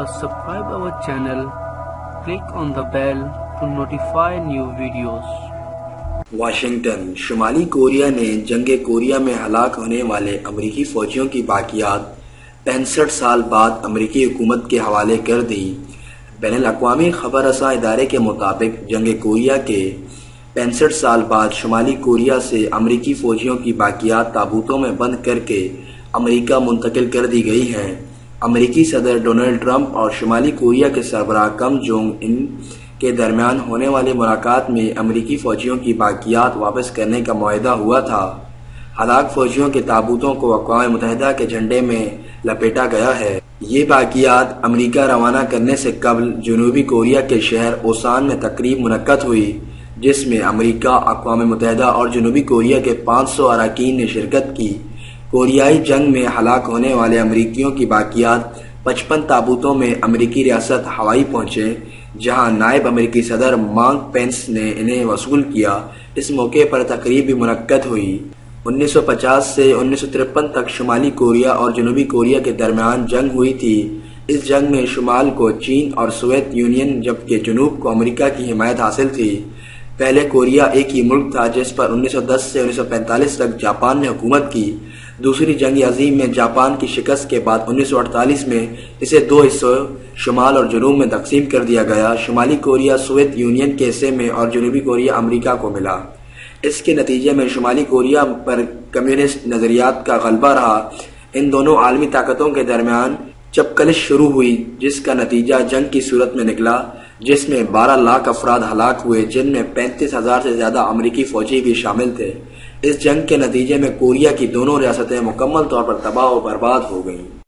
subscribe our channel, click on the bell to notify new videos. Washington شمالی Korea نے جنگ Korea میں ہلاک ہونے والے امریکی فوجیوں کی باقیات 65 سال بعد امریکی حکومت کے حوالے کر دی۔ بین الاقوامی خبر رساں ادارے کے مطابق جنگ کوریا کے 65 سال بعد شمالی کوریا سے امریکی فوجیوں کی باقیات تابوتوں میں بند کر کے امریکہ منتقل کر دی گئی ہیں۔ امریکی صدر ڈونلڈ ٹرمپ اور شمالی کوریا کے سربراہ کم جونگ ان کے درمیان ہونے والی ملاقات میں امریکی فوجیوں کی باقیات واپس کرنے کا معاہدہ ہوا تھا۔ ہلاک فوجیوں کے تابوتوں کو اقوام متحدہ کے جھنڈے میں لپیٹا گیا ہے۔ یہ باقیات امریکہ روانہ کرنے سے قبل جنوبی کوریا کے شہر اوسان میں تقریب منعقد ہوئی، جس میں امریکہ، اقوام متحدہ اور جنوبی کوریا کے 500 اراکین نے شرکت کی۔ کوریائی جنگ میں ہلاک ہونے والے امریکیوں کی باقیات 55 تابوتوں میں امریکی ریاست ہوائی پہنچے، جہاں نائب امریکی صدر مائک پینس نے انہیں وصول کیا۔ اس موقع پر تقریب بھی منعقد ہوئی۔ 1950 سے 1953 تک شمالی کوریا اور جنوبی کوریا کے درمیان جنگ ہوئی تھی۔ اس جنگ میں شمال کو چین اور سوویت یونین جبکہ جنوب کو امریکہ کی حمایت حاصل تھی۔ پہلے کوریا ایک ہی ملک تھا جس پر 1910 سے 1945 تک جاپان نے حکومت کی۔ دوسری جنگ عظیم میں جاپان کی شکست کے بعد 1948 میں اسے 2 حصوں شمال اور جنوب میں تقسیم کر دیا گیا۔ شمالی کوریا سوویت یونین کے حصے میں اور جنوبی کوریا امریکہ کو ملا۔ اس کے نتیجے میں شمالی کوریا پر کمیونسٹ نظریات کا غلبہ رہا۔ ان دونوں عالمی طاقتوں کے درمیان چپکلش شروع ہوئی، جس کا نتیجہ جنگ کی صورت میں نکلا، جس میں 12 لاکھ افراد ہلاک ہوئے، جن میں 35,000 سے زیادہ امریکی فوجی بھی شامل تھے۔ اس جنگ کے نتیجے میں کوریا کی دونوں ریاستیں مکمل طور پر تباہ و برباد ہو گئیں۔